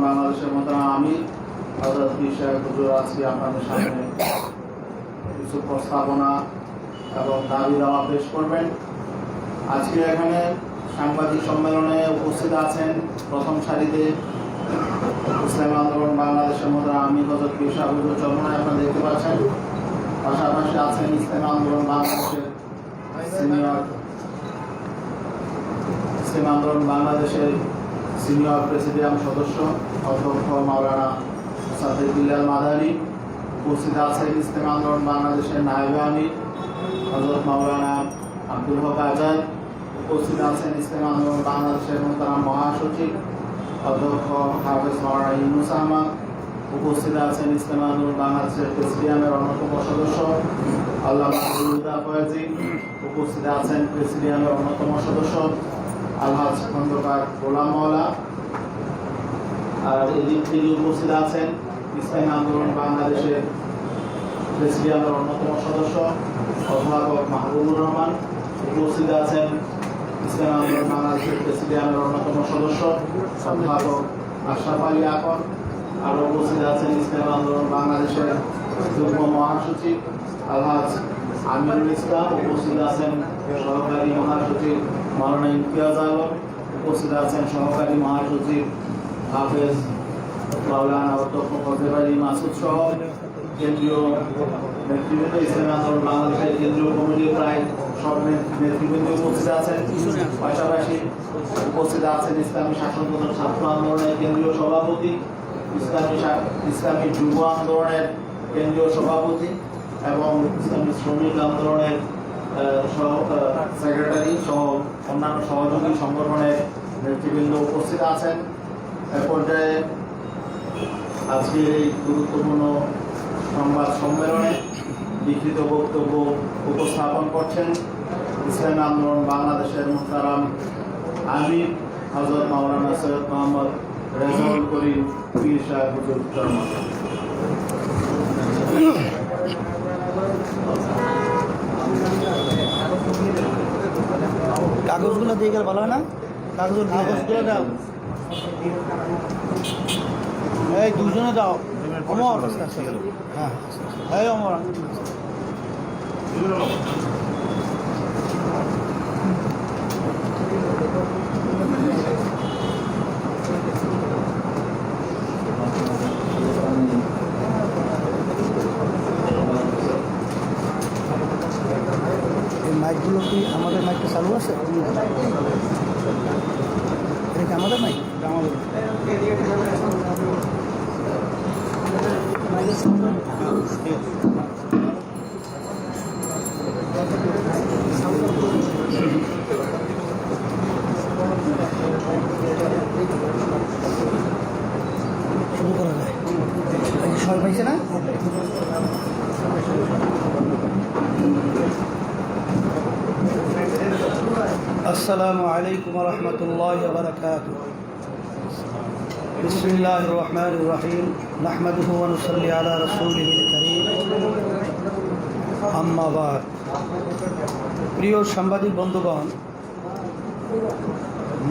বাংলাদেশের মতন আমি হযরত পীর সাহেব হুজুর আজকে আপনাদের সামনে কিছু প্রস্তাবনা এবং দাবি দাওয়া পেশ করবেন। আজকে এখানে সাংবাদিক সম্মেলনে উপস্থিত আছেন প্রথম সারিতে ইসলামী আন্দোলন বাংলাদেশের মধ্যে আমি হযরত পীর সাহেব হুজুর চরমনায় আপনারা দেখতে পাচ্ছেন। পাশাপাশি আছেন ইসলামী আন্দোলন বাংলাদেশের সিনিয়র প্রেসিডিয়াম সদস্য অধ্যক্ষ মাওলানা সাদেক বিল্লাল মাদানী। উপস্থিত আছেন ইসলামী আন্দোলন বাংলাদেশের নায়েবে আমির হযরত মাওলানা আব্দুল হক আজাদ। উপস্থিত আছেন ইসলামী আন্দোলন বাংলাদেশের মোহতারাম মহাসচিব অধ্যক্ষ হাফেজ মাওলানা ইউনুস আহমদ। উপস্থিত আছেন ইসলামী আন্দোলন বাংলাদেশের প্রেসিডিয়ামের অন্যতম সদস্য আল্লামা হুদা ফয়েজি। উপস্থিত আছেন প্রেসিডিয়ামের অন্যতম সদস্য আলহাজ খন্দকার গোলাম মাওলা। আর এদিক থেকে উপস্থিত আছেন ইসলামী আন্দোলন বাংলাদেশের প্রেসিডিয়ামের অন্যতম সদস্য অধ্যাপক মাহবুবুর রহমান। উপস্থিত আছেন ইসলামী আন্দোলন বাংলাদেশের প্রেসিডিয়ামের অন্যতম সদস্য অধ্যাপক আশরাফ আলী আকন। আরও উপস্থিত আছেন ইসলামী আন্দোলন বাংলাদেশের যুগ্ম মহাসচিব আলহাজ আমিরুল ইসলাম। উপস্থিত আছেন সহকারী মহাসচিব মাওলানা ইমতিয়াজ আলম। উপস্থিত আছেন সহকারী মহাসচিব হাফেজ মাওলানা অধ্যক্ষ ফজলে আলী মাসুদ সহ কেন্দ্রীয় নেতৃবৃন্দ। ইসলামী আন্দোলন বাংলাদেশের কেন্দ্রীয় কমিটির প্রায় সব নেতৃবৃন্দ উপস্থিত আছেন। পাশাপাশি উপস্থিত আছেন ইসলামী শাসনতন্ত্র ছাত্র আন্দোলনের কেন্দ্রীয় সভাপতি, ইসলামী যুব আন্দোলনের কেন্দ্রীয় সভাপতি এবং ইসলামী শ্রমিক আন্দোলনের সেক্রেটারি সহ অন্যান্য সহযোগী সংগঠনের নেতৃবৃন্দ উপস্থিত আছেন। এ পর্যায়ে আজকের এই গুরুত্বপূর্ণ সংবাদ সম্মেলনে লিখিত বক্তব্য উপস্থাপন করছেন ইসলামী আন্দোলন বাংলাদেশের মোহতারাম আমির হযরত মাওলানা সৈয়দ মোহাম্মদ রেজাউল করিম পীর সাহেব হুজুর চরমনায়। কাগজগুলো দিয়ে গেলে ভালো হয় না? কাগজগুলো দাও, এই দুজনে দাও। অমর, হ্যাঁ এই অমর মাইকগুলো কি আমাদের মাইকটা চালু আছে? এটা কি আমাদের মাইক? শুরু করা যায়। সবাই পাইছে না? আসসালামু আলাইকুম ওয়া রাহমাতুল্লাহি ওয়া বারাকাতুহু। বিসমিল্লাহির রহমানির রহিম। নাহমাদুহু ওয়া নুসাল্লি আলা রাসূলিহিল কারীম। আম্মা বাদ। প্রিয় সাংবাদিক বন্ধুগণ,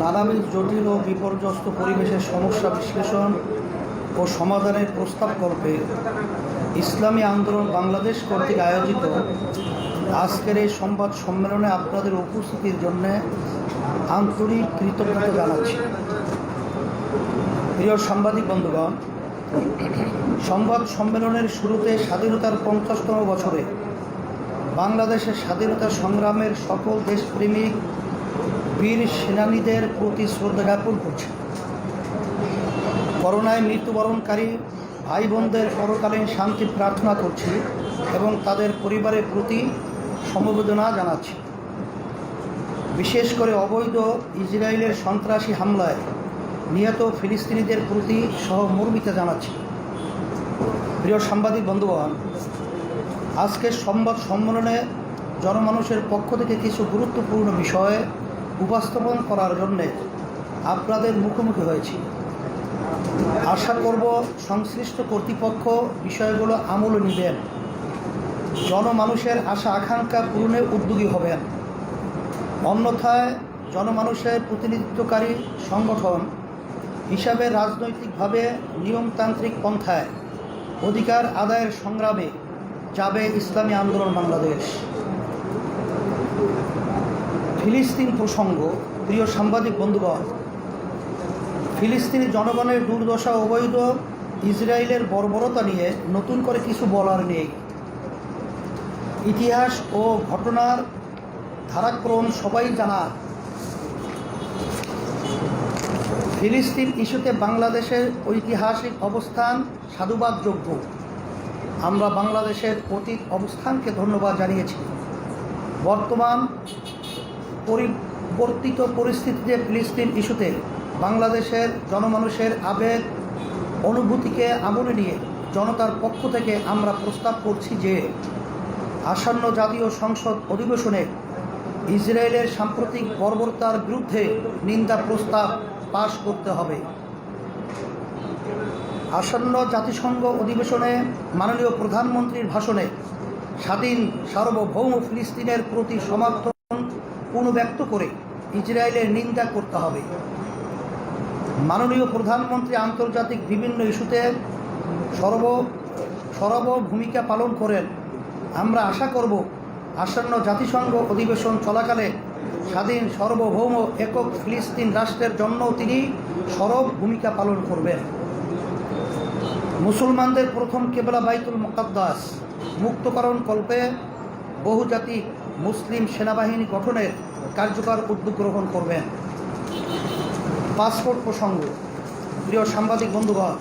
নানাবিধ জটিল ও বিপর্যস্ত পরিবেশের সমস্যা বিশ্লেষণ ও সমাধানের প্রস্তাবকল্পে ইসলামী আন্দোলন বাংলাদেশ কর্তৃক আয়োজিত আজকের এই সংবাদ সম্মেলনে আপনাদের উপস্থিতির জন্য আন্তরিক কৃতজ্ঞতা জানাচ্ছি। প্রিয় সাংবাদিক বন্ধুগণ, সংবাদ সম্মেলনের শুরুতে স্বাধীনতার ৫০তম বছরে বাংলাদেশের স্বাধীনতা সংগ্রামের সকল দেশপ্রেমিক বীর সেনানীদের প্রতি শ্রদ্ধা জ্ঞাপন করছি। করোনায় মৃত্যুবরণকারী ভাই বোনদের পরকালীন শান্তি প্রার্থনা করছি এবং তাদের পরিবারের প্রতি সমবেদনা জানাচ্ছি। বিশেষ করে অবৈধ ইসরায়েলের সন্ত্রাসী হামলায় নিহত ফিলিস্তিনিদের প্রতি সহমর্মিতা জানাচ্ছি। প্রিয় সাংবাদিক বন্ধুগণ, আজকের সংবাদ সম্মেলনে জনমানুষের পক্ষ থেকে কিছু গুরুত্বপূর্ণ বিষয় উপস্থাপন করার জন্যে আপনাদের মুখোমুখি হয়েছি। আশা করব সংশ্লিষ্ট কর্তৃপক্ষ বিষয়গুলো আমলে নেবেন, জনমানুষের আশা আকাঙ্ক্ষা পূরণে উদ্যোগী হবেন। অন্যথায় জনমানুষের প্রতিনিধিত্বকারী সংগঠন হিসাবে রাজনৈতিকভাবে নিয়মতান্ত্রিক পন্থায় অধিকার আদায়ের সংগ্রামে যাবে ইসলামী আন্দোলন বাংলাদেশ। ফিলিস্তিন প্রসঙ্গ। প্রিয় সাংবাদিক বন্ধুগণ, ফিলিস্তিনি জনগণের দুর্দশা, অবৈধ ইসরায়েলের বর্বরতা নিয়ে নতুন করে কিছু বলার নেই। ইতিহাস ও ঘটনার ধারাক্রম সবাই জানা। ফিলিস্তিন ইস্যুতে বাংলাদেশের ঐতিহাসিক অবস্থান সাধুবাদযোগ্য। আমরা বাংলাদেশের অতীত অবস্থানকে ধন্যবাদ জানিয়েছি। বর্তমান পরিবর্তিত পরিস্থিতিতে ফিলিস্তিন ইস্যুতে বাংলাদেশের জনমানুষের আবেগ অনুভূতিকে আমলে নিয়ে জনতার পক্ষ থেকে আমরা প্রস্তাব করছি যে আসন্ন জাতীয় সংসদ অধিবেশনে ইসরায়েলের সাম্প্রতিক বর্বরতার বিরুদ্ধে নিন্দা প্রস্তাব পাশ করতে হবে। আসন্ন জাতিসংঘ অধিবেশনে মাননীয় প্রধানমন্ত্রীর ভাষণে স্বাধীন সার্বভৌম ফিলিস্তিনের প্রতি সমর্থন পুনর্ব্যক্ত করে ইসরায়েলের নিন্দা করতে হবে। মাননীয় প্রধানমন্ত্রী আন্তর্জাতিক বিভিন্ন ইস্যুতে সরব ভূমিকা পালন করেন। আমরা আশা করব আসন্ন জাতিসংঘ অধিবেশন চলাকালে স্বাধীন সার্বভৌম একক ফিলিস্তিন রাষ্ট্রের জন্য তিনি সরব ভূমিকা পালন করবেন। মুসলমানদের প্রথম কেবলা বাইতুল মুকাদ্দাস মুক্তকরণ কল্পে বহুজাতিক মুসলিম সেনাবাহিনী গঠনের কার্যকর উদ্যোগ গ্রহণ করবেন। পাসপোর্ট প্রসঙ্গ। প্রিয় সাংবাদিক বন্ধুগণ,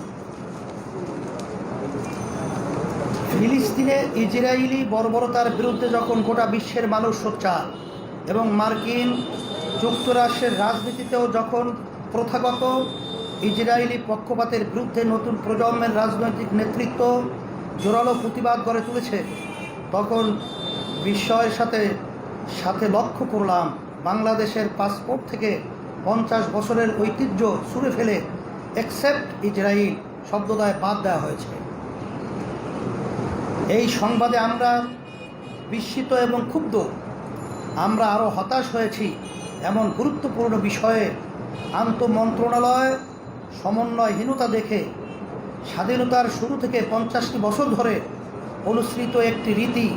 ফিলিস্তিনে ইসরায়েলি বর্বরতার বিরুদ্ধে যখন গোটা বিশ্বের মানুষ সোচ্চার এবং মার্কিন যুক্তরাষ্ট্রের রাজনীতিতেও যখন প্রথাগত ইসরায়েলি পক্ষপাতের বিরুদ্ধে নতুন প্রজন্মের রাজনৈতিক নেতৃত্ব জোরালো প্রতিবাদ গড়ে তুলেছে, তখন বিস্ময়ের সাথে লক্ষ্য করলাম বাংলাদেশের পাসপোর্ট থেকে 50 বছরের ঐতিহ্য ছুঁড়ে ফেলে অ্যাকসেপ্ট ইসরায়েল শব্দদ্বয় বাদ দেওয়া হয়েছে। এই সংবাদে আমরা বিস্মিত এবং ক্ষুব্ধ। আমরা আরও হতাশ হয়েছি এমন গুরুত্বপূর্ণ বিষয়ে আন্তঃমন্ত্রণালয় সমন্বয়হীনতা দেখে স্বাধীনতার শুরু থেকে 50টি বছর ধরে অনুসৃত একটি রীতি,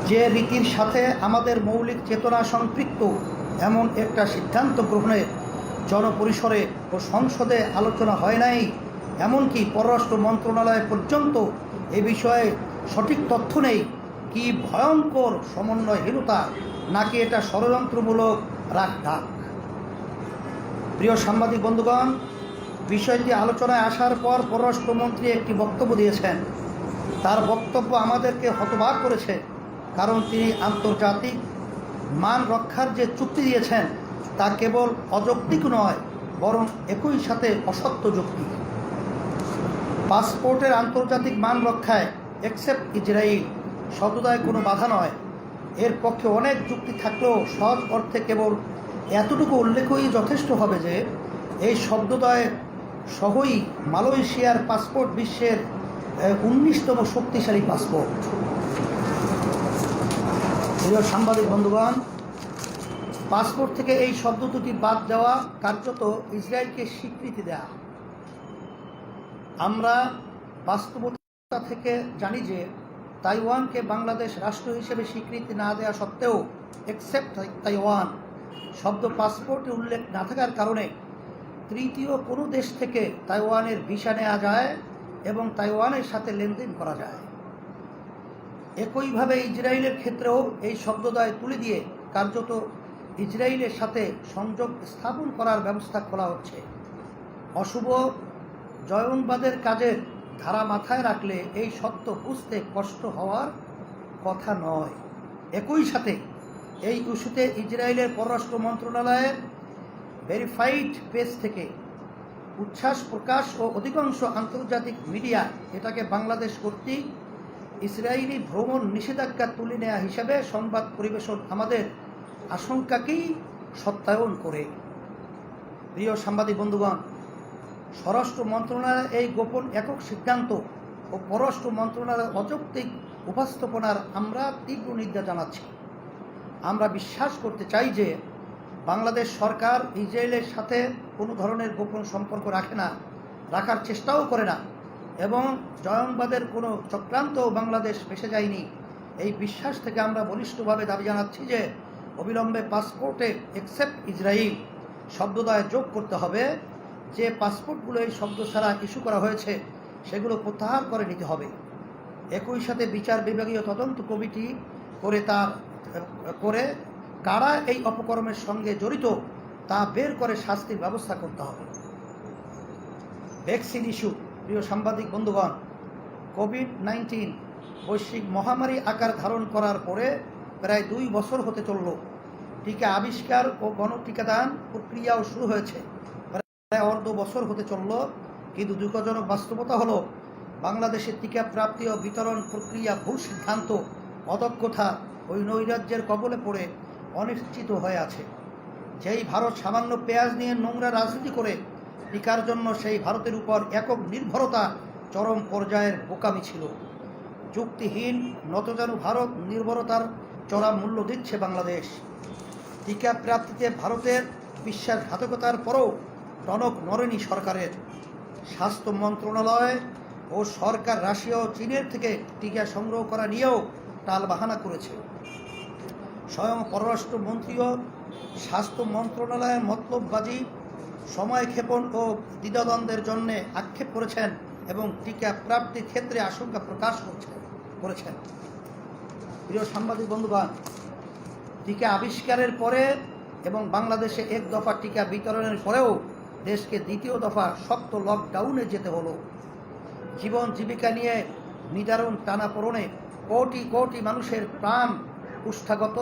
যে রীতির সাথে আমাদের মৌলিক চেতনা সম্পৃক্ত এমন একটা সিদ্ধান্ত গ্রহণে জনপরিসরে ও সংসদে আলোচনা হয় নাই, এমনকি পররাষ্ট্র মন্ত্রণালয় পর্যন্ত এ বিষয়ে সঠিক তথ্য নেই। কি ভয়ঙ্কর সমন্বয়হীনতা, নাকি এটা ষড়যন্ত্রমূলক রাখঢাক। প্রিয় সাংবাদিক বন্ধুগণ, বিষয়টি আলোচনায় আসার পর পররাষ্ট্রমন্ত্রী একটি বক্তব্য দিয়েছেন। তার বক্তব্য আমাদেরকে হতবাক করেছে, কারণ তিনি আন্তর্জাতিক মান রক্ষার যে চুক্তি দিয়েছেন তা কেবল অযৌক্তিক নয়, বরং একই সাথে অসত্য যুক্তি। পাসপোর্টের আন্তর্জাতিক মান রক্ষায় অ্যাকসেপ্ট ইসরায়েল শব্দদ্বয় কোনো বাধা নয়। এর পক্ষে অনেক যুক্তি থাকলেও সহজ অর্থে কেবল এতটুকু উল্লেখই যথেষ্ট হবে যে এই শব্দদ্বয় সহই মালয়েশিয়ার পাসপোর্ট বিশ্বের 19তম শক্তিশালী পাসপোর্ট। প্রিয় সাংবাদিক বন্ধুগণ, পাসপোর্ট থেকে এই শব্দ দুটি বাদ দেওয়া কার্যত ইসরায়েলকে স্বীকৃতি দেয়া। আমরা বাস্তবতা থেকে জানি যে তাইওয়ানকে বাংলাদেশ রাষ্ট্র হিসেবে স্বীকৃতি না দেওয়া সত্ত্বেও অ্যাকসেপ্ট তাইওয়ান শব্দ পাসপোর্টে উল্লেখ না থাকার কারণে তৃতীয় কোনো দেশ থেকে তাইওয়ানের ভিসা নেওয়া যায় এবং তাইওয়ানের সাথে লেনদেন করা যায়। একইভাবে ইসরায়েলের ক্ষেত্রেও এই শব্দদ্বয় তুলে দিয়ে কার্যত ইসরায়েলের সাথে সংযোগ স্থাপন করার ব্যবস্থা করা হচ্ছে। অশুভ জয়নবাদের কাজের ধারা মাথায় রাখলে এই সত্য বুঝতে কষ্ট হওয়ার কথা নয়। একই সাথে এই ইস্যুতে ইসরায়েলের পররাষ্ট্র মন্ত্রণালয়ের ভেরিফাইড পেজ থেকে উচ্ছ্বাস প্রকাশ ও অধিকাংশ আন্তর্জাতিক মিডিয়া এটাকে বাংলাদেশ কর্তৃক ইসরায়েলি ভ্রমণ নিষেধাজ্ঞা তুলে নেওয়া হিসাবে সংবাদ পরিবেশন আমাদের আশঙ্কাকেই সত্যায়ন করে। প্রিয় সাংবাদিক বন্ধুগণ, স্বরাষ্ট্র মন্ত্রণালয়ের এই গোপন একক সিদ্ধান্ত ও পররাষ্ট্র মন্ত্রণালয়ের অযৌক্তিক উপস্থাপনার আমরা তীব্র নিন্দা জানাচ্ছি। আমরা বিশ্বাস করতে চাই যে বাংলাদেশ সরকার ইসরায়েলের সাথে কোনো ধরনের গোপন সম্পর্ক রাখে না, রাখার চেষ্টাও করে না, এবং জয়ংবাদের কোনো চক্রান্তও বাংলাদেশ ফেঁসে যায়নি। এই বিশ্বাস থেকে আমরা বলিষ্ঠভাবে দাবি জানাচ্ছি যে অবিলম্বে পাসপোর্টে এক্সেপ্ট ইসরায়েল শব্দদ্বয় যোগ করতে হবে। যে পাসপোর্টগুলো এই শব্দ ছাড়া ইস্যু করা হয়েছে সেগুলো প্রত্যাহার করে নিতে হবে। একই সাথে বিচার বিভাগীয় তদন্ত কমিটি করে কারা এই অপকর্মের সঙ্গে জড়িত তা বের করে শাস্তির ব্যবস্থা করতে হবে। Vaccine issue. প্রিয় সাংবাদিক বন্ধুগণ, কোভিড-19 বৈশ্বিক মহামারী আকার ধারণ করার পরে প্রায় 2 বছর হতে চলল। টিকা আবিষ্কার ও গণটিকাদান প্রক্রিয়াও শুরু হয়েছে, প্রায় অর্ধ বছর হতে চলল। কিন্তু দুঃখজনক বাস্তবতা হলো বাংলাদেশের টিকা প্রাপ্তি ও বিতরণ প্রক্রিয়া ভুল সিদ্ধান্ত, অদক্ষতা ওই নৈরাজ্যের কবলে পড়ে অনিশ্চিত হয়ে আছে। যেই ভারত সামান্য পেঁয়াজ নিয়ে নোংরা রাজনীতি করে টিকার জন্য সেই ভারতের উপর একক নির্ভরতা চরম পর্যায়ের বোকামি ছিল। যুক্তিহীন নতজানু ভারত নির্ভরতার চড়া মূল্য দিচ্ছে বাংলাদেশ। টিকা প্রাপ্তিতে ভারতের বিশ্বাসঘাতকতার পরও টনক নড়েনি সরকারের। স্বাস্থ্য মন্ত্রণালয় ও সরকার রাশিয়া ও চীনের থেকে টিকা সংগ্রহ করা নিয়েও টালবাহানা করেছে। স্বয়ং পররাষ্ট্রমন্ত্রীও স্বাস্থ্য মন্ত্রণালয়ের মতলববাজি, সময়ক্ষেপণ ও দ্বিধাদ্বন্দ্বের জন্য আক্ষেপ করেছেন এবং টিকা প্রাপ্তির ক্ষেত্রে আশঙ্কা প্রকাশ করেছেন। প্রিয় সাংবাদিক বন্ধুগণ, টিকা আবিষ্কারের পরে এবং বাংলাদেশে এক দফা টিকা বিতরণের পরেও দেশকে দ্বিতীয় দফা শক্ত লকডাউনে যেতে হলো। জীবন জীবিকা নিয়ে নিদারুণ টানাপোড়েনে কোটি কোটি মানুষের প্রাণ কুষ্ঠাগত।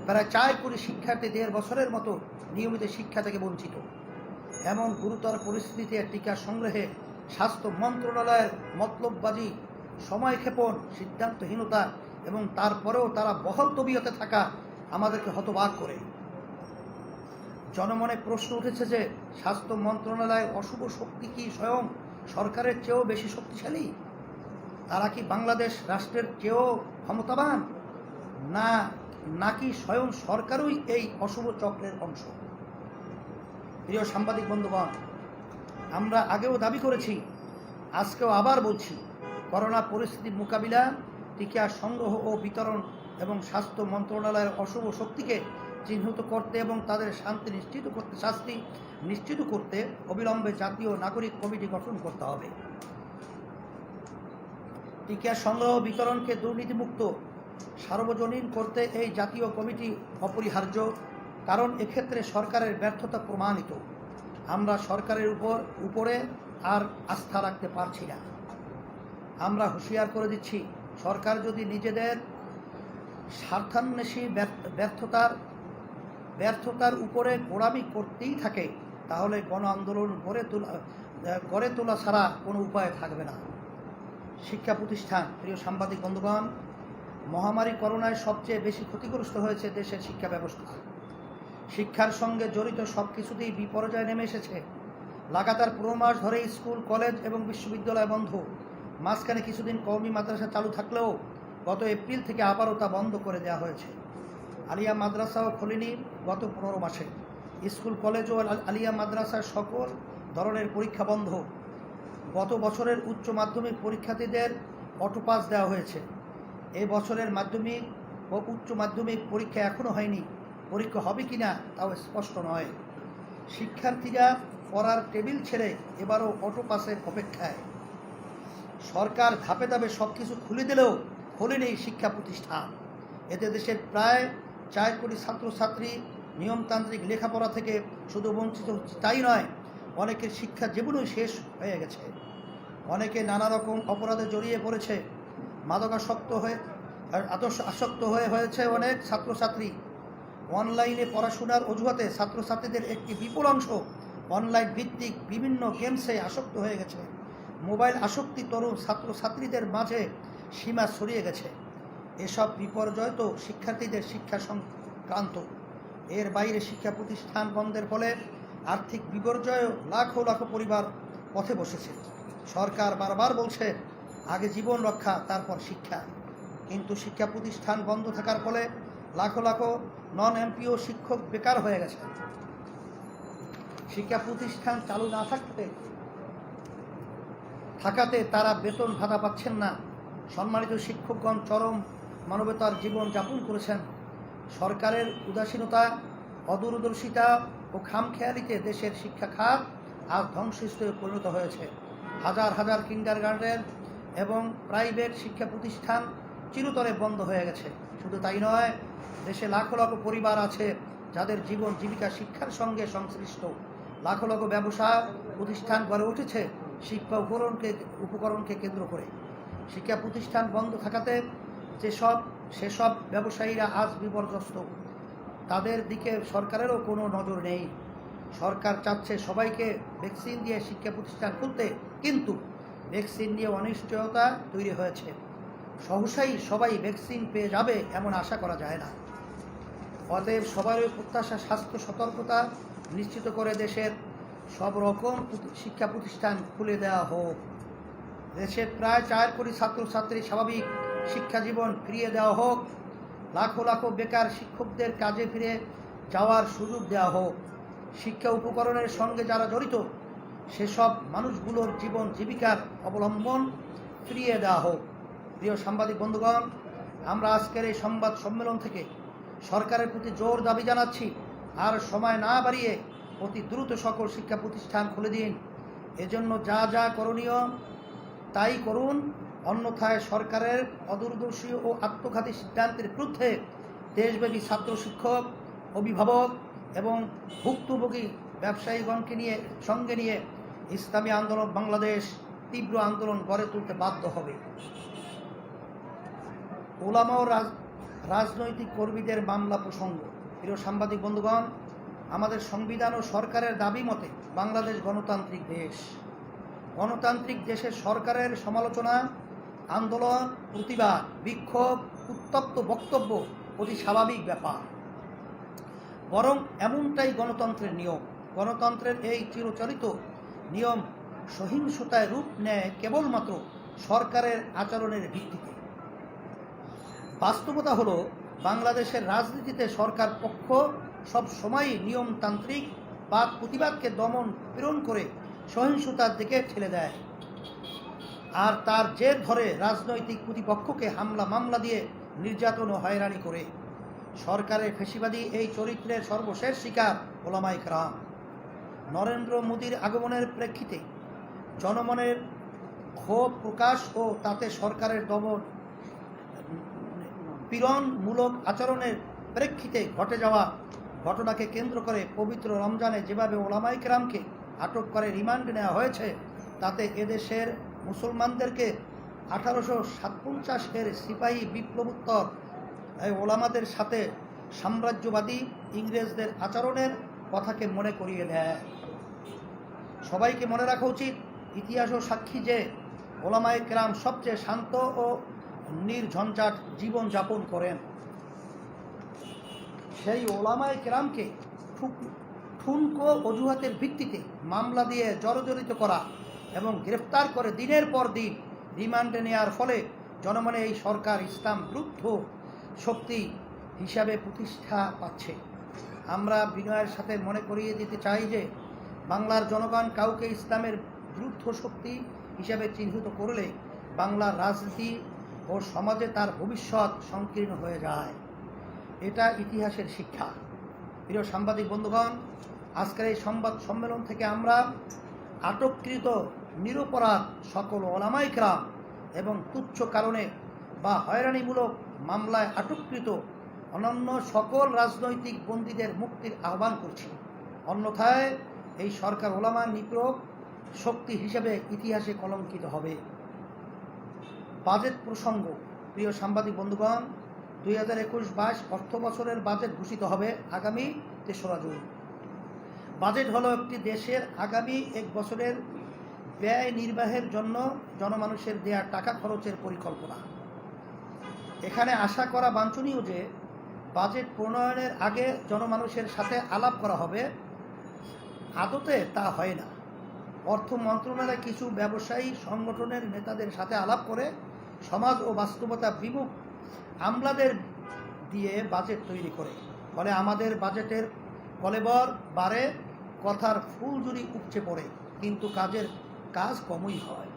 প্রায় 4 কোটি শিক্ষার্থী 1.5 বছরের মতো নিয়মিত শিক্ষা থেকে বঞ্চিত। এমন গুরুতর পরিস্থিতিতে টিকা সংগ্রহে স্বাস্থ্য মন্ত্রণালয়ের মতলববাজি, সময়ক্ষেপণ, সিদ্ধান্তহীনতা এবং তারপরেও তারা বহাল তবিয়তে থাকা আমাদেরকে হতবাক করে। জনমনে প্রশ্ন উঠেছে যে স্বাস্থ্য মন্ত্রণালয়ের অশুভ শক্তি কি স্বয়ং সরকারের চেয়েও বেশি শক্তিশালী? তারা কি বাংলাদেশ রাষ্ট্রের চেয়েও ক্ষমতাবান, নাকি স্বয়ং সরকারই এই অশুভ চক্রের অংশ? প্রিয় সাংবাদিক বন্ধুগণ, আমরা আগেও দাবি করেছি, আজকেও আবার বলছি, করোনা পরিস্থিতির মোকাবিলা, টিকা সংগ্রহ ও বিতরণ এবং স্বাস্থ্য মন্ত্রণালয়ের অশুভ শক্তিকে চিহ্নিত করতে এবং তাদের শাস্তি নিশ্চিত করতে অবিলম্বে জাতীয় নাগরিক কমিটি গঠন করতে হবে। টিকা সংগ্রহ বিতরণকে দুর্নীতিমুক্ত সার্বজনীন করতে এই জাতীয় কমিটি অপরিহার্য, কারণ এক্ষেত্রে সরকারের ব্যর্থতা প্রমাণিত। আমরা সরকারের উপরে আর আস্থা রাখতে পারছি না। আমরা হুঁশিয়ার করে দিচ্ছি, সরকার যদি নিজেদের স্বার্থান্বেষী ব্যর্থতার উপরে গোড়ামি করতেই থাকে, তাহলে গণ আন্দোলন গড়ে তোলা ছাড়া কোনো উপায় থাকবে না। শিক্ষা প্রতিষ্ঠান। প্রিয় সাংবাদিক বন্ধুগণ, মহামারী করোনায় সবচেয়ে বেশি ক্ষতিগ্রস্ত হয়েছে দেশের শিক্ষা ব্যবস্থা। শিক্ষার সঙ্গে জড়িত সব কিছুতেই বিপর্যয় নেমে এসেছে। লাগাতার 15 মাস ধরে স্কুল, কলেজ এবং বিশ্ববিদ্যালয় বন্ধ। মাঝখানে কিছুদিন কওমি মাদ্রাসা চালু থাকলেও গত এপ্রিল থেকে আবারও তা বন্ধ করে দেওয়া হয়েছে। আলিয়া মাদ্রাসাও খোলেনি গত 15 মাসে। স্কুল, কলেজ ও আলিয়া মাদ্রাসার সকল ধরনের পরীক্ষা বন্ধ। গত বছরের উচ্চ মাধ্যমিক পরীক্ষার্থীদের অটোপাস দেওয়া হয়েছে। এই বছরের মাধ্যমিক ও উচ্চ মাধ্যমিক পরীক্ষা এখনও হয়নি। পরীক্ষা হবে কিনা তাও স্পষ্ট নয়। শিক্ষার্থীরা পড়ার টেবিল ছেড়ে এবারও অটোপাসের অপেক্ষায়। সরকার ধাপে ধাপে সব কিছু খুলে দিলেও খোলেনি শিক্ষা প্রতিষ্ঠান। এতে দেশের প্রায় 4 কোটি ছাত্রছাত্রী নিয়মতান্ত্রিক লেখাপড়া থেকে শুধু বঞ্চিত হচ্ছে তাই নয়, অনেকের শিক্ষা জীবনই শেষ হয়ে গেছে। অনেকে নানা রকম অপরাধে জড়িয়ে পড়েছে। আসক্ত হয়েছে অনেক ছাত্রছাত্রী। অনলাইনে পড়াশোনার অজুহাতে ছাত্রছাত্রীদের একটি বিপুল অংশ অনলাইন ভিত্তিক বিভিন্ন গেমসে আসক্ত হয়ে গেছে। মোবাইল আসক্তি তরুণ ছাত্রছাত্রীদের মাঝে সীমা ছড়িয়ে গেছে। এসব বিপর্যয় তো শিক্ষার্থীদের শিক্ষা সংক্রান্ত। এর বাইরে শিক্ষা প্রতিষ্ঠান বন্ধের ফলে আর্থিক বিপর্যয়ে লাখো লাখো পরিবার পথে বসেছে। সরকার বারবার বলছে আগে জীবন রক্ষা, তারপর শিক্ষা, কিন্তু শিক্ষা প্রতিষ্ঠান বন্ধ থাকার ফলে লাখো লাখো নন এমপিও শিক্ষক বেকার হয়ে গেছে। শিক্ষা প্রতিষ্ঠান চালু না থাকাতে তারা বেতন ভাতা পাচ্ছেন না। সম্মানিত শিক্ষকগণ চরম মানবতার জীবন যাপন করেছেন। সরকারের উদাসীনতা, অদূরদর্শিতা ও খামখেয়ালিতে দেশের শিক্ষা খাত আজ ধ্বংসস্তূপে পরিণত হয়েছে। হাজার হাজার কিন্ডারগার্টেন এবং প্রাইভেট শিক্ষা প্রতিষ্ঠান চিরতরে বন্ধ হয়ে গেছে। শুধু তাই নয়, দেশে লাখো লাখো পরিবার আছে যাদের জীবন জীবিকা শিক্ষার সঙ্গে সংশ্লিষ্ট। লাখো লাখো ব্যবসা প্রতিষ্ঠান গড়ে উঠেছে শিক্ষা উপকরণকে কেন্দ্র করে। শিক্ষা প্রতিষ্ঠান বন্ধ থাকাতে সেসব ব্যবসায়ীরা আজ বিপর্যস্ত। তাদের দিকে সরকারেরও কোনো নজর নেই। সরকার চাচ্ছে সবাইকে ভ্যাকসিন দিয়ে শিক্ষা প্রতিষ্ঠান খুলতে, কিন্তু ভ্যাকসিন নিয়ে অনিশ্চয়তা তৈরি হয়েছে। সহসাই সবাই ভ্যাকসিন পেয়ে যাবে এমন আশা করা যায় না। অতএব সবারই প্রত্যাশা স্বাস্থ্য সতর্কতা নিশ্চিত করে দেশের সব রকম শিক্ষা প্রতিষ্ঠান খুলে দেওয়া হোক। দেশের প্রায় 4 কোটি ছাত্রছাত্রী স্বাভাবিক শিক্ষা জীবন ফিরিয়ে দেওয়া হোক। লাখো লাখো বেকার শিক্ষকদের কাজে ফিরে যাওয়ার সুযোগ দেওয়া হোক। শিক্ষা উপকরণের সঙ্গে যারা জড়িত সেসব মানুষগুলোর জীবন জীবিকার অবলম্বন ফিরিয়ে দেওয়া হোক। প্রিয় সাংবাদিক বন্ধুগণ, আমরা আজকের এই সংবাদ সম্মেলন থেকে সরকারের প্রতি জোর দাবি জানাচ্ছি, আর সময় না বাড়িয়ে অতি দ্রুত সকল শিক্ষা প্রতিষ্ঠান খুলে দিন। এজন্য যা যা করণীয় তাই করুন, অন্যথায় সরকারের অদূরদর্শী ও আত্মঘাতী সিদ্ধান্তের বিরুদ্ধে দেশব্যাপী ছাত্র শিক্ষক, অভিভাবক এবং ভুক্তভোগী ব্যবসায়ীগণকে সঙ্গে নিয়ে ইসলামী আন্দোলন বাংলাদেশ তীব্র আন্দোলন গড়ে তুলতে বাধ্য হবে। ওলামা ও রাজনৈতিক কর্মীদের মামলা প্রসঙ্গ। প্রিয় সাংবাদিক বন্ধুগণ, আমাদের সংবিধান ও সরকারের দাবি মতে বাংলাদেশ গণতান্ত্রিক দেশ। গণতান্ত্রিক দেশের সরকারের সমালোচনা, আন্দোলন, প্রতিবাদ, বিক্ষোভ, উত্তপ্ত বক্তব্য অতি স্বাভাবিক ব্যাপার। বরং এমনটাই গণতন্ত্রের নিয়ম। গণতন্ত্রের এই চিরচরিত নিয়ম সহিংসতায় রূপ নেয় কেবলমাত্র সরকারের আচরণের ভিত্তিতে। বাস্তবতা হলো, বাংলাদেশের রাজনীতিতে সরকার পক্ষ সব সময়ই নিয়মতান্ত্রিক বাদ প্রতিবাদকে দমন পীড়ন করে সহিংসতার দিকে ঠেলে দেয়, আর তার জের ধরে রাজনৈতিক প্রতিপক্ষকে হামলা মামলা দিয়ে নির্যাতন ও হয়রানি করে। সরকারের ফ্যাসিবাদী এই চরিত্রের সর্বশেষ শিকার ওলামায়ে কেরাম। নরেন্দ্র মোদীর আগমনের প্রেক্ষিতে জনমনের ক্ষোভ প্রকাশ ও তাতে সরকারের দমন পীড়নমূলক আচরণের প্রেক্ষিতে ঘটে যাওয়া ঘটনাকে কেন্দ্র করে পবিত্র রমজানে যেভাবে ওলামায়ে কেরামকে আটক করে রিমান্ডে নেওয়া হয়েছে, তাতে এদেশের মুসলমানদেরকে 1857-এর সিপাহী বিপ্লবোত্তর ওলামাদের সাথে সাম্রাজ্যবাদী ইংরেজদের আচরণের কথাকে মনে করিয়ে দেয়। সবাইকে মনে রাখা উচিত, ইতিহাসও সাক্ষী যে ওলামায়ে কেরাম সবচেয়ে শান্ত ও নির্ঝঞ্ঝাট জীবন যাপন করেন। সেই ওলামায়ে কেরামকে ঠুনকো অজুহাতের ভিত্তিতে মামলা দিয়ে জর্জরিত করা এবং গ্রেফতার করে দিনের পর দিন রিমান্ডে নেওয়ার ফলে জনমনে এই সরকার ইসলাম বিরুদ্ধ শক্তি হিসাবে প্রতিষ্ঠা পাচ্ছে। আমরা বিনয়ের সাথে মনে করিয়ে দিতে চাই যে বাংলার জনগণ কাউকে ইসলামের বিরুদ্ধ শক্তি হিসাবে চিহ্নিত করলে বাংলার রাজনীতি ও সমাজে তার ভবিষ্যৎ সংকীর্ণ হয়ে যায়। এটা ইতিহাসের শিক্ষা। প্রিয় সাংবাদিক বন্ধুগণ, আজকের এই সংবাদ সম্মেলন থেকে আমরা আটককৃত নিরপরাধ সকল ওলামায়ে কেরাম এবং তুচ্ছ কারণে বা হয়রানিমূলক মামলায় আটককৃত অন্যান্য সকল রাজনৈতিক বন্দীদের মুক্তির আহ্বান করছি। অন্যথায় এই সরকার ওলামার নিপীড়ক শক্তি হিসেবে ইতিহাসে কলঙ্কিত হবে। বাজেট প্রসঙ্গ। প্রিয় সাংবাদিক বন্ধুগণ, 2021-22 অর্থ বছরের বাজেট ঘোষিত হবে আগামী 3রা জুন। বাজেট হলো একটি দেশের আগামী 1 বছরের ব্যয় নির্বাহের জন্য জনমানুষের দেয়া টাকা খরচের পরিকল্পনা। এখানে আশা করা বাঞ্ছনীয় যে বাজেট প্রণয়নের আগে জনমানুষের সাথে আলাপ করা হবে। আদতে তা হয় না। অর্থ মন্ত্রণালয় কিছু ব্যবসায়ী সংগঠনের নেতাদের সাথে আলাপ করে সমাজ ও বাস্তবতা বিমুখ আমলাদের দিয়ে বাজেট তৈরি করে, ফলে আমাদের বাজেটের কলেবর বাড়ে, কথার ফুলঝুরি উপচে পড়ে, কিন্তু কাজ কমই হয়।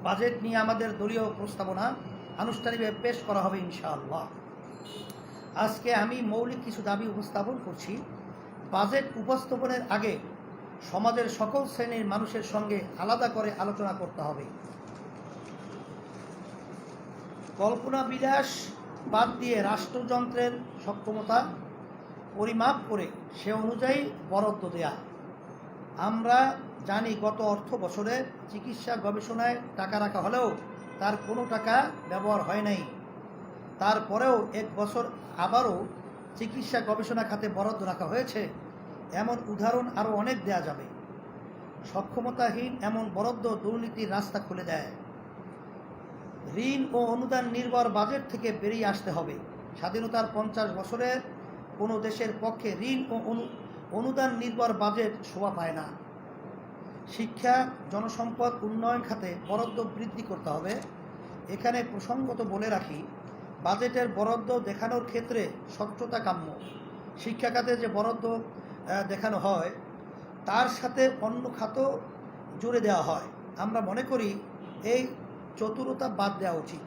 বাজেট নিয়ে আমাদের দলীয় প্রস্তাবনা আনুষ্ঠানিকভাবে পেশ করা হবে ইনশাআল্লাহ। আজকে আমি মৌলিক কিছু দাবি উপস্থাপন করছি। বাজেট উপস্থাপনের আগে সমাজের সকল শ্রেণীর মানুষের সঙ্গে আলাদা করে আলোচনা করতে হবে। কল্পনা বিলাস বাদ দিয়ে রাষ্ট্রযন্ত্রের সক্ষমতা পরিমাপ করে সে অনুযায়ী বরাদ্দ দেয়া। আমরা জানি গত অর্থ বছরে চিকিৎসা গবেষণায় টাকা রাখা হলেও তার কোনো টাকা ব্যবহার হয় নাই। তারপরেও এক বছর আবারও চিকিৎসা গবেষণা খাতে বরাদ্দ রাখা হয়েছে। এমন উদাহরণ আরও অনেক দেয়া যাবে। সক্ষমতাহীন এমন বরাদ্দ দুর্নীতির রাস্তা খুলে দেয়। ঋণ ও অনুদান নির্ভর বাজেট থেকে বেরিয়ে আসতে হবে। স্বাধীনতার 50 বছরের কোনো দেশের পক্ষে ঋণ ও অনুদান নির্ভর বাজেট শোভা পায় না। শিক্ষা জনসম্পদ উন্নয়ন খাতে বরাদ্দ বৃদ্ধি করতে হবে। এখানে প্রসঙ্গত বলে রাখি, বাজেটের বরাদ্দ দেখানোর ক্ষেত্রে স্বচ্ছতা কাম্য। শিক্ষা খাতে যে বরাদ্দ দেখানো হয় তার সাথে অন্য খাতও জুড়ে দেওয়া হয়। আমরা মনে করি এই চতুরতা বাদ দেওয়া উচিত।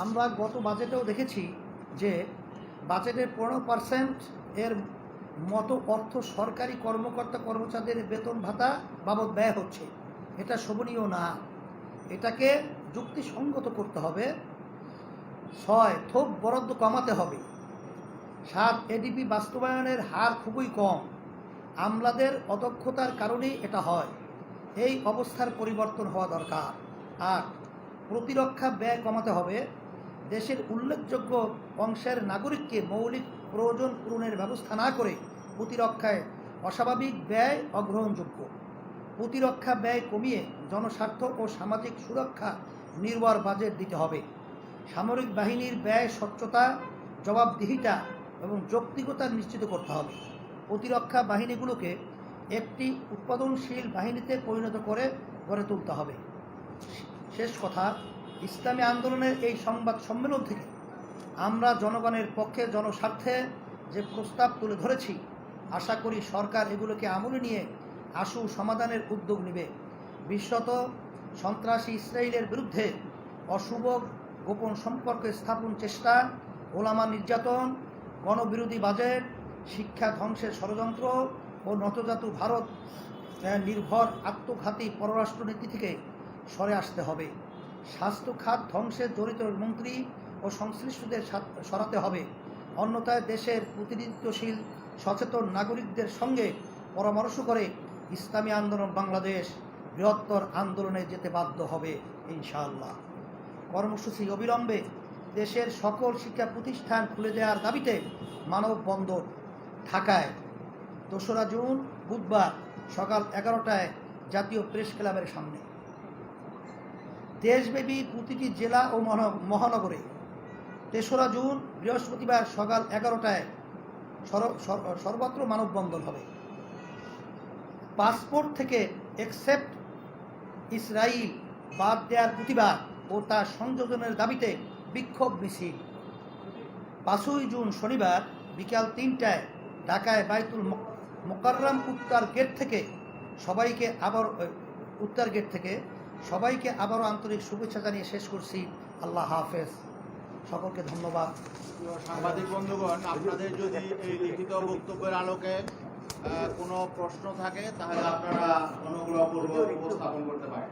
আমরা গত বাজেটেও দেখেছি যে বাজেটের 15% এর মতো অর্থ সরকারি কর্মকর্তা কর্মচারীদের বেতন ভাতা বাবদ ব্যয় হচ্ছে। এটা শোভনীয় না। এটাকে যুক্তিসঙ্গত করতে হবে। 6 থোক বরাদ্দ কমাতে হবে। 7 এডিপি বাস্তবায়নের হার খুবই কম। আমলাদের অদক্ষতার কারণেই এটা হয়। এই অবস্থার পরিবর্তন হওয়া দরকার। 8 প্রতিরক্ষা ব্যয় কমাতে হবে। দেশের উল্লেখযোগ্য অংশের নাগরিককে মৌলিক প্রয়োজন পূরণের ব্যবস্থা না করে প্রতিরক্ষায় অস্বাভাবিক ব্যয় অগ্রহণযোগ্য। প্রতিরক্ষা ব্যয় কমিয়ে জনস্বার্থ ও সামাজিক সুরক্ষা নির্ভর বাজেট দিতে হবে। সামরিক বাহিনীর ব্যয় স্বচ্ছতা, জবাবদিহিতা এবং যৌক্তিকতা নিশ্চিত করতে হবে। প্রতিরক্ষা বাহিনীগুলোকে একটি উৎপাদনশীল বাহিনীতে পরিণত করে গড়ে তুলতে হবে। শেষ কথা, ইসলামী আন্দোলনের এই সংবাদ সম্মেলন থেকে আমরা জনগণের পক্ষে জনস্বার্থে যে প্রস্তাব তুলে ধরেছি, আশা করি সরকার এগুলোকে আমলে নিয়ে আশু সমাধানের উদ্যোগ নেবে। বিশেষত সন্ত্রাসী ইসরায়েলের বিরুদ্ধে অশুভ গোপন সম্পর্ক স্থাপন চেষ্টা, ওলামা নির্যাতন, গণবিরোধী বাজেট, শিক্ষা ধ্বংসের ষড়যন্ত্র ও নতজাতু ভারত নির্ভর আত্মঘাতী পররাষ্ট্রনীতি থেকে সরে আসতে হবে। স্বাস্থ্য খাত ধ্বংসে জড়িত মন্ত্রী ও সংশ্লিষ্টদের সরাতে হবে। অন্যথায় দেশের প্রতিনিধিত্বশীল সচেতন নাগরিকদের সঙ্গে পরামর্শ করে ইসলামী আন্দোলন বাংলাদেশ বৃহত্তর আন্দোলনে যেতে বাধ্য হবে ইনশাআল্লাহ। কর্মসূচি অবিলম্বে দেশের সকল শিক্ষা প্রতিষ্ঠান খুলে দেওয়ার দাবিতে মানববন্ধন ঢাকায় 2রা জুন বুধবার সকাল 11টায় জাতীয় প্রেস ক্লাবের সামনে। দেশব্যাপী প্রতিটি জেলা ও মহানগরে 3রা জুন বৃহস্পতিবার সকাল 11টায় সর্বত্র মানববন্ধন হবে। পাসপোর্ট থেকে অ্যাকসেপ্ট ইসরায়েল বাদ দেওয়ার প্রতিবাদ ও তার সংযোজনের দাবিতে বিক্ষোভ মিছিল। 5ই জুন শনিবার বিকাল 3টায় ঢাকায় বাইতুল মোকাররম উত্তর গেট থেকে সবাইকে আবারও আন্তরিক শুভেচ্ছা জানিয়ে শেষ করছি। আল্লাহ হাফেজ। সকলকে ধন্যবাদ। সাংবাদিক বন্ধুগণ, আপনাদের যদি এই লিখিত বক্তব্যের আলোকে কোনো প্রশ্ন থাকে তাহলে আপনারা অনুগ্রহপূর্বক উপস্থাপন করতে পারেন।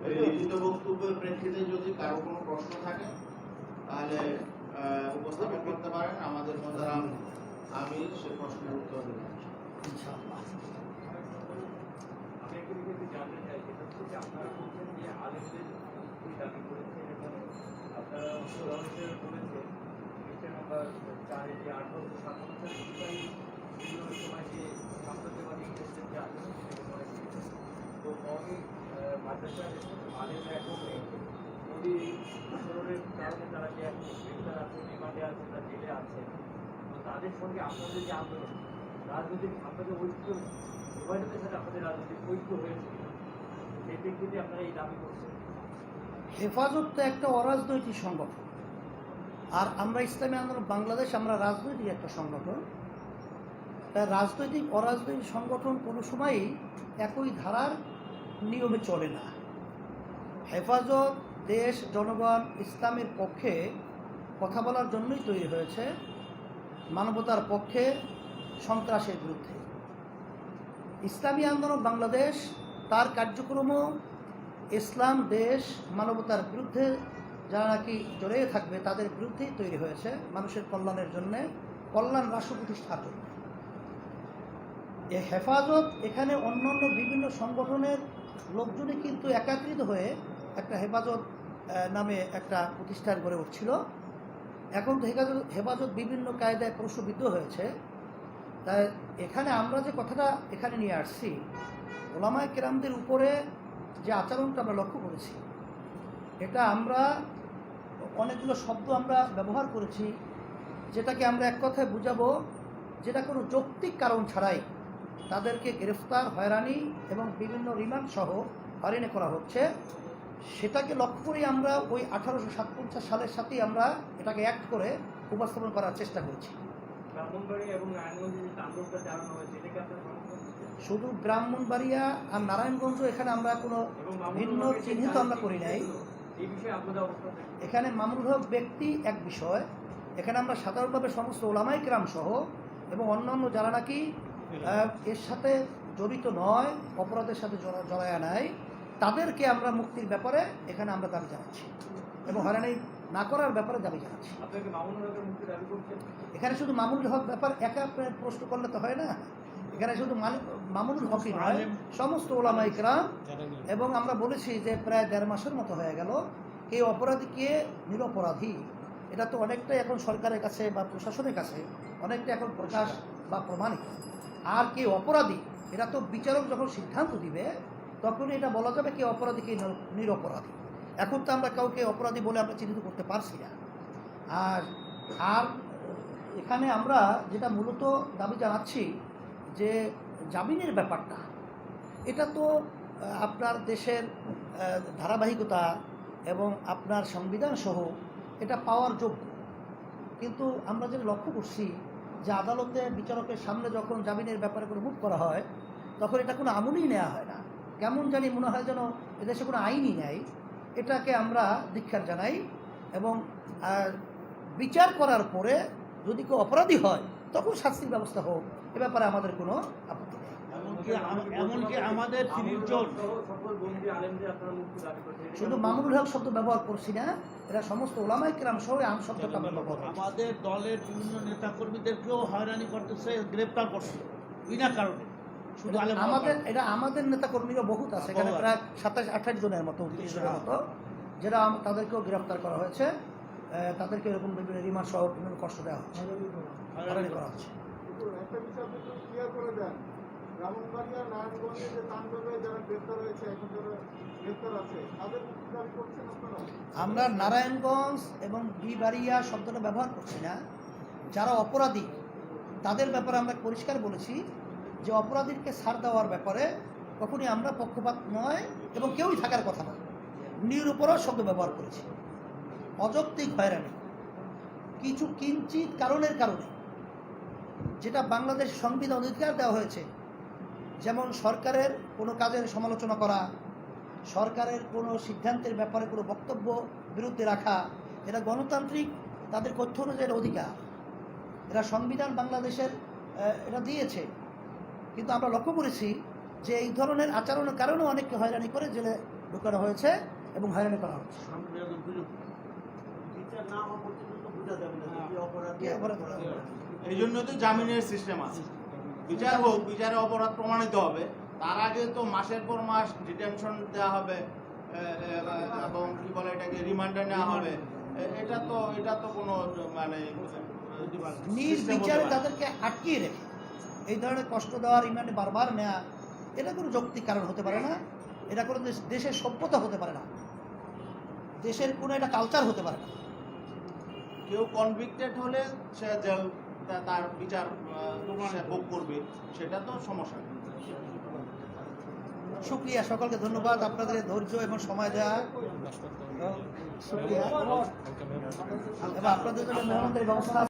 এই লিখিত বক্তব্যের প্রেক্ষিতে যদি কারো কোনো প্রশ্ন থাকে তাহলে উপস্থাপন করতে পারেন। আমাদের মোহতারাম আমি সে প্রশ্নের উত্তর দেব ইনশাআল্লাহ। আমি একটু যদি জানতে চাই, সেটা হচ্ছে যে আপনারা বলছেন যে আলেমদের দাবি করেছেন এবং আপনারা উদাহরণ হিসেবে বলেছেন পৃষ্ঠা নম্বর 4 যে 1857 সালে সিপাহী বিদ্রোহের সময় যে সাম্রাজ্যবাদী ইংরেজদের যে আন্দোলন সেটাকে মনে করেছে। তো অনেক মাদ্রাসার আলেমরা এখন নদী দূষণের কারণে তারা যে এখন গ্রেফতার আছে, রিমান্ডে আছে, তারা জেলে আছে। তো তাদের সঙ্গে আপনাদের যে আন্দোলন, রাজনৈতিক আপনাদের ঐক্য উভয়দের সাথে আপনাদের রাজনৈতিক ঐক্য হয়েছে। সেই প্রেক্ষিতে আপনারা এই দাবি করছেন? হেফাজত তো একটা অরাজনৈতিক সংগঠন, আর আমরা ইসলামী আন্দোলন বাংলাদেশ আমরা রাজনৈতিক একটা সংগঠন। তাই রাজনৈতিক অরাজনৈতিক সংগঠন কোনো সময়ই একই ধারার নিয়মে চলে না। হেফাজত দেশ, জনগণ, ইসলামের পক্ষে কথা বলার জন্যই তৈরি হয়েছে, মানবতার পক্ষে, সন্ত্রাসের বিরুদ্ধে। ইসলামী আন্দোলন বাংলাদেশ তার কার্যক্রমও ইসলাম, দেশ, মানবতার বিরুদ্ধে যারা নাকি জড়িয়ে থাকবে তাদের বিরুদ্ধেই তৈরি হয়েছে, মানুষের কল্যাণের জন্যে, কল্যাণ রাষ্ট্র প্রতিষ্ঠার জন্য। এই হেফাজত এখানে অন্যান্য বিভিন্ন সংগঠনের লোকজনই কিন্তু একত্রিত হয়ে একটা হেফাজত নামে একটা প্রতিষ্ঠান গড়ে উঠছিল। এখন তো হেফাজত বিভিন্ন কায়দায় প্রশ্নবিদ্ধ হয়েছে। তাই এখানে আমরা যে কথাটা এখানে নিয়ে আসছি, ওলামায়ে কেরামদের উপরে যে আচরণটা আমরা লক্ষ্য করেছি, এটা আমরা অনেকগুলো শব্দ আমরা ব্যবহার করেছি, যেটাকে আমরা এক কথায় বুঝাবো, যেটা কোনো যৌক্তিক কারণ ছাড়াই তাদেরকে গ্রেফতার, হয়রানি এবং বিভিন্ন রিমান্ড সহ হয়রানি করা হচ্ছে। সেটাকে লক্ষ্য করেই আমরা ওই 1857 সালের সাথেই আমরা এটাকে অ্যাক্ট করে উপস্থাপন করার চেষ্টা করছি। ব্রাহ্মণবাড়িয়া এবং নারায়ণগঞ্জে যে তাণ্ডবটা চালানো হয়েছে, এটাকে আপনারা সমর্থন করছেন? শুধু ব্রাহ্মণবাড়িয়া আর নারায়ণগঞ্জ এখানে আমরা কোনো এবং ভিন্ন চিহ্নিত আমরা করি নাই। এই বিষয়ে আপনাদের অবস্থান থাকে? এখানে মামুনুল হক ব্যক্তি এক বিষয়, এখানে আমরা সাধারণভাবে সমস্ত ওলামায়ে কেরাম সহ এবং অন্যান্য যারা নাকি এর সাথে জড়িত নয়, অপরাধের সাথে জড়ায়া নাই, তাদেরকে আমরা মুক্তির ব্যাপারে এখানে আমরা দাবি জানাচ্ছি এবং হয়রানি না করার ব্যাপারে দাবি জানাচ্ছি। আপনাকে মামুনুল হকের মুক্তি দাবি করছেন? এখানে শুধু মামুনুল হক ব্যাপার একা প্রশ্ন করলে তো হয় না। এখানে শুধু মামুনুল হকই নয়, সমস্ত ওলামায়ে কেরাম। এবং আমরা বলেছি যে প্রায় 1.5 মাসের মতো হয়ে গেল, কে অপরাধী কে নিরপরাধী এটা তো অনেকটাই এখন সরকারের কাছে বা প্রশাসনের কাছে অনেকটা এখন প্রকাশ বা প্রমাণিত। আর কে অপরাধী এটা তো বিচারক যখন সিদ্ধান্ত দিবে তখনই এটা বলা যাবে কে অপরাধী কে নিরপরাধী। এখন তো আমরা কাউকে অপরাধী বলে আমরা চিহ্নিত করতে পারছি না। আর আর এখানে আমরা যেটা মূলত দাবি জানাচ্ছি যে জামিনের ব্যাপারটা, এটা তো আপনার দেশের ধারাবাহিকতা এবং আপনার সংবিধান সহ এটা পাওয়ার যোগ্য। কিন্তু আমরা যেটা লক্ষ্য করছি যে আদালতে বিচারকের সামনে যখন জামিনের ব্যাপারে কোনো মুভ করা হয় তখন এটা কোনো আমলই নেওয়া হয় না, কেমন জানি মনে হয় যেন এদেশে কোনো আইনই নেই। এটাকে আমরা ধিক্কার জানাই এবং বিচার করার পরে যদি কেউ অপরাধী হয় তখন শাস্তির ব্যবস্থা হোক, এ ব্যাপারে আমাদের কোনো আপত্তি নেই। এমনকি আমাদের 30 জন সকল বন্দী আলেমদের আপনারা মুক্তি দাবি করছেন? শুধু মামুনুল হক শব্দ ব্যবহার করছি না, এরা সমস্ত ওলামায়ে কেরাম সহ আম শব্দটা আমরা ব্যবহার করছি। আমাদের দলের বিভিন্ন নেতাকর্মীদেরকেও হয়রানি করতেছে, গ্রেপ্তার করছে বিনা কারণে। শুধু আমাদের নেতা কর্মীরা বহুত আছে, এখানে প্রায় 27-28 জনের মতো, 29 জনের মতো, যারা তাদেরকেও গ্রেফতার করা হয়েছে, তাদেরকে এরকম বিভিন্ন রিমান্ড সহ বিভিন্ন কষ্ট দেওয়া হচ্ছে, হয়রানি করা হচ্ছে। একটা বিষয় আপনি একটু ক্লিয়ার করে দেন, ব্রাহ্মণবাড়িয়া নারায়ণগঞ্জে যে তাণ্ডবে যারা গ্রেফতার হয়েছে, এখন যারা গ্রেফতার আছে, তাদের মুক্তি দাবি করছেন আপনারা? আমরা নারায়ণগঞ্জ এবং বিবাড়িয়া শব্দটা ব্যবহার করছি না। যারা অপরাধী তাদের ব্যাপারে আমরা পরিষ্কার বলেছি যে অপরাধীকে ছাড় দেওয়ার ব্যাপারে কখনই আমরা পক্ষপাত নয় এবং কেউই থাকার কথা না। নিরপরাধ শব্দ ব্যবহার করেছি। অযৌক্তিক হয়রানি কিছু কিঞ্চিত কারণের কারণে, যেটা বাংলাদেশ সংবিধান অধিকার দেওয়া হয়েছে, যেমন সরকারের কোনো কাজের সমালোচনা করা, সরকারের কোনো সিদ্ধান্তের ব্যাপারে কোনো বক্তব্য বিরুদ্ধে রাখা, এটা গণতান্ত্রিক তাদের তথ্য অনুযায়ী অধিকার, এরা সংবিধান বাংলাদেশের এটা দিয়েছে। কিন্তু আমরা লক্ষ্য করেছি যে এই ধরনের আচরণের কারণেও অনেককে হয়রানি করে জেলে ঢোকানো হয়েছে এবং হয়রানি করা হচ্ছে। এই জন্য তো জামিনের সিস্টেম আছে, বিচার হোক, বিচারে অপরাধ প্রমাণিত হবে, তার আগে তো মাসের পর মাস ডিটেনশন দেওয়া হবে এবং কি বলে এটাকে রিমান্ডে নেওয়া হবে। এটা তো কোনো মানে নির্বিচারে তাদেরকে আটকিয়ে রেখে এই ধরনের কষ্ট দেওয়া, রিমান্ডে বারবার নেওয়া, এটা কোনো যৌক্তিক কারণ হতে পারে না। এটা কোনো দেশের সভ্যতা হতে পারে না, দেশের কোনো এটা কালচার হতে পারে না। কেউ কনভিক্টেড হলে সে জেল তার বিচার সে ভোগ করবে, সেটা তো সমস্যা। শুক্রিয়া, সকলকে ধন্যবাদ আপনাদের এই ধৈর্য এবং সময় দেওয়া। শুক্রিয়া এবং আপনাদের জন্য মেহমানদের ব্যবস্থা